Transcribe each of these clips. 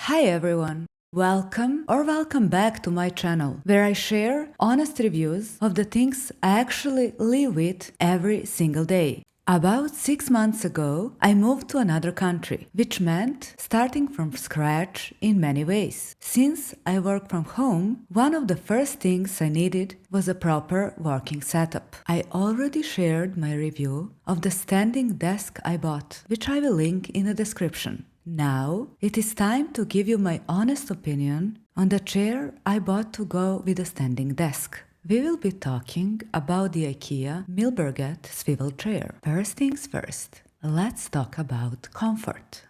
Hi everyone! Welcome back to my channel, where I share honest reviews of the things I actually live with every single day. About 6 months ago, I moved to another country, which meant starting from scratch in many ways. Since I work from home, one of the first things I needed was a proper working setup. I already shared my review of the standing desk I bought, which I will link in the description. Now, it is time to give you my honest opinion on the chair I bought to go with the standing desk. We will be talking about the IKEA Millberget swivel chair. First things first, let's talk about comfort.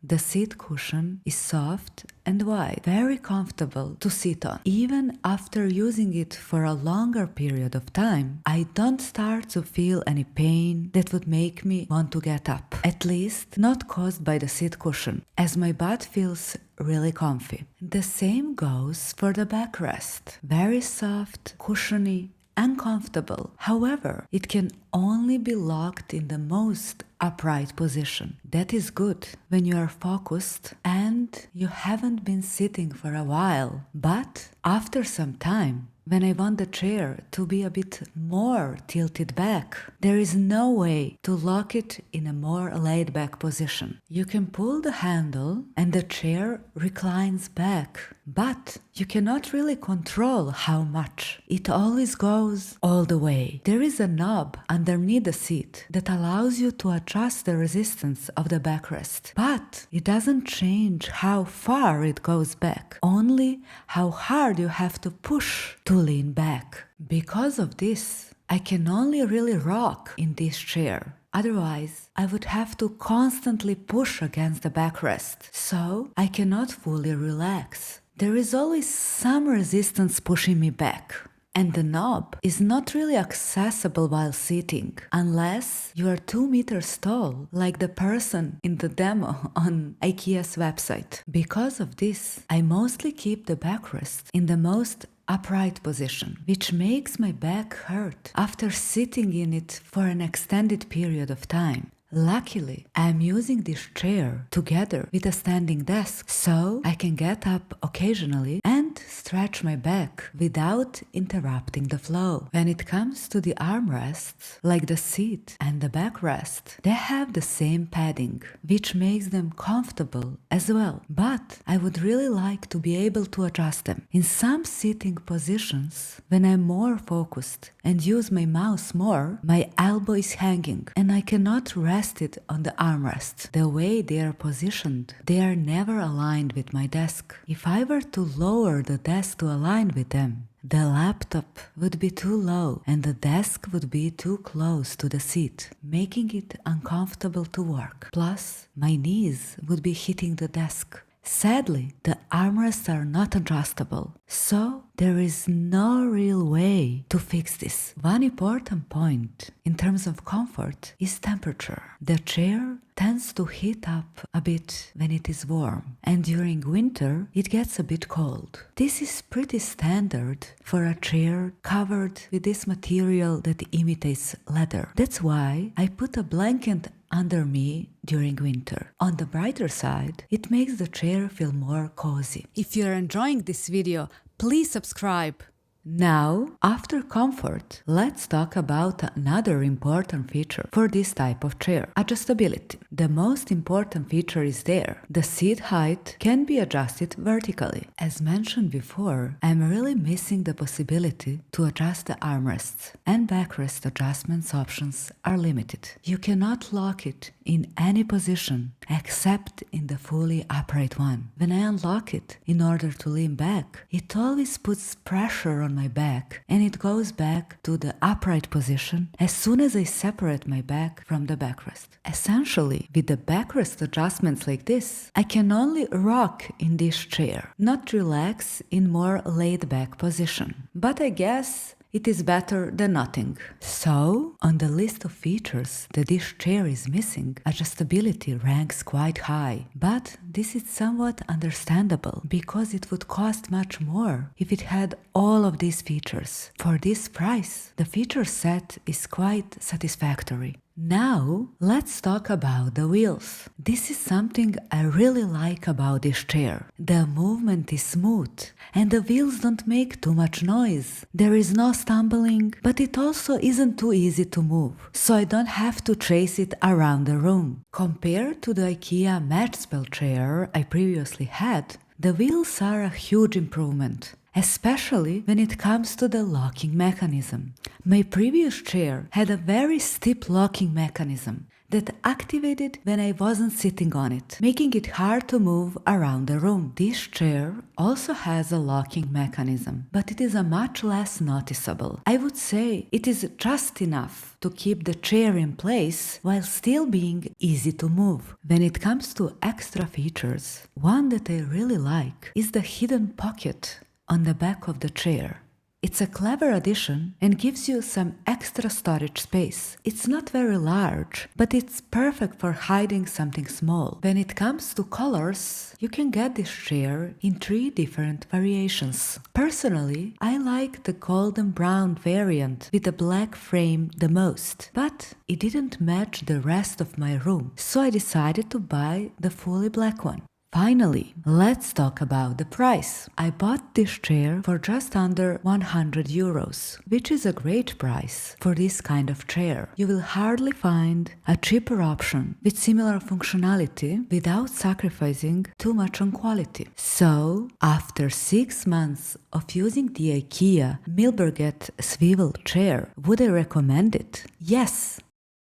The seat cushion is soft and wide, very comfortable to sit on. Even after using it for a longer period of time, I don't start to feel any pain that would make me want to get up. At least not caused by the seat cushion, as my butt feels really comfy. The same goes for the backrest. Very soft, cushiony, and comfortable. However, it can only be locked in the most upright position. That is good when you are focused and you haven't been sitting for a while. But after some time, when I want the chair to be a bit more tilted back, there is no way to lock it in a more laid back position. You can pull the handle and the chair reclines back, but you cannot really control how much. It always goes all the way. There is a knob underneath the seat that allows you to adjust the resistance of the backrest, but it doesn't change how far it goes back, only how hard you have to push to lean back. Because of this, I can only really rock in this chair. Otherwise, I would have to constantly push against the backrest, so I cannot fully relax. There is always some resistance pushing me back. And the knob is not really accessible while sitting, unless you are 2 meters tall, like the person in the demo on IKEA's website. Because of this, I mostly keep the backrest in the most upright position, which makes my back hurt after sitting in it for an extended period of time. Luckily, I am using this chair together with a standing desk, so I can get up occasionally and stretch my back without interrupting the flow. When it comes to the armrests, like the seat and the backrest, they have the same padding, which makes them comfortable as well. But I would really like to be able to adjust them. In some sitting positions, when I'm more focused and use my mouse more, my elbow is hanging and I cannot rest it on the armrest. The way they are positioned, they are never aligned with my desk. If I were to lower the desk to align with them, the laptop would be too low and the desk would be too close to the seat, making it uncomfortable to work. Plus, my knees would be hitting the desk. Sadly, the armrests are not adjustable, so there is no real way to fix this. One important point in terms of comfort is temperature. The chair tends to heat up a bit when it is warm, and during winter it gets a bit cold. This is pretty standard for a chair covered with this material that imitates leather. That's why I put a blanket under me during winter. On the brighter side, it makes the chair feel more cozy. If you're enjoying this video, please subscribe. Now, after comfort, let's talk about another important feature for this type of chair: adjustability. The most important feature is there. The seat height can be adjusted vertically. As mentioned before, I'm really missing the possibility to adjust the armrests, and backrest adjustments options are limited. You cannot lock it in any position except in the fully upright one. When I unlock it in order to lean back, it always puts pressure on my back and it goes back to the upright position as soon as I separate my back from the backrest. Essentially, with the backrest adjustments like this, I can only rock in this chair, not relax in more laid back position. But I guess it is better than nothing. So, on the list of features that this chair is missing, adjustability ranks quite high. But this is somewhat understandable, because it would cost much more if it had all of these features. For this price, the feature set is quite satisfactory. Now, let's talk about the wheels. This is something I really like about this chair. The movement is smooth and the wheels don't make too much noise. There is no stumbling, but it also isn't too easy to move, so I don't have to chase it around the room. Compared to the IKEA Millberget chair I previously had, the wheels are a huge improvement, especially when it comes to the locking mechanism. My previous chair had a very steep locking mechanism that activated when I wasn't sitting on it, making it hard to move around the room. This chair also has a locking mechanism, but it is a much less noticeable. I would say it is just enough to keep the chair in place while still being easy to move. When it comes to extra features, one that I really like is the hidden pocket on the back of the chair. It's a clever addition and gives you some extra storage space. It's not very large, but it's perfect for hiding something small. When it comes to colors, you can get this chair in 3 different variations. Personally, I like the golden brown variant with the black frame the most, but it didn't match the rest of my room, so I decided to buy the fully black one. Finally, let's talk about the price. I bought this chair for just under 100 euros, which is a great price for this kind of chair. You will hardly find a cheaper option with similar functionality without sacrificing too much on quality. So, after 6 months of using the IKEA Millberget swivel chair, would I recommend it? Yes,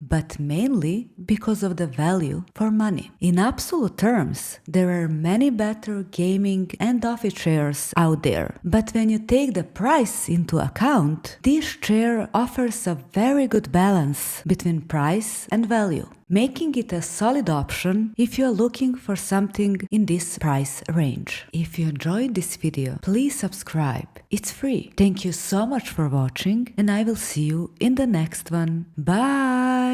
but mainly because of the value for money. In absolute terms, there are many better gaming and office chairs out there, but when you take the price into account, this chair offers a very good balance between price and value, making it a solid option if you are looking for something in this price range. If you enjoyed this video, please subscribe. It's free. Thank you so much for watching, and I will see you in the next one. Bye!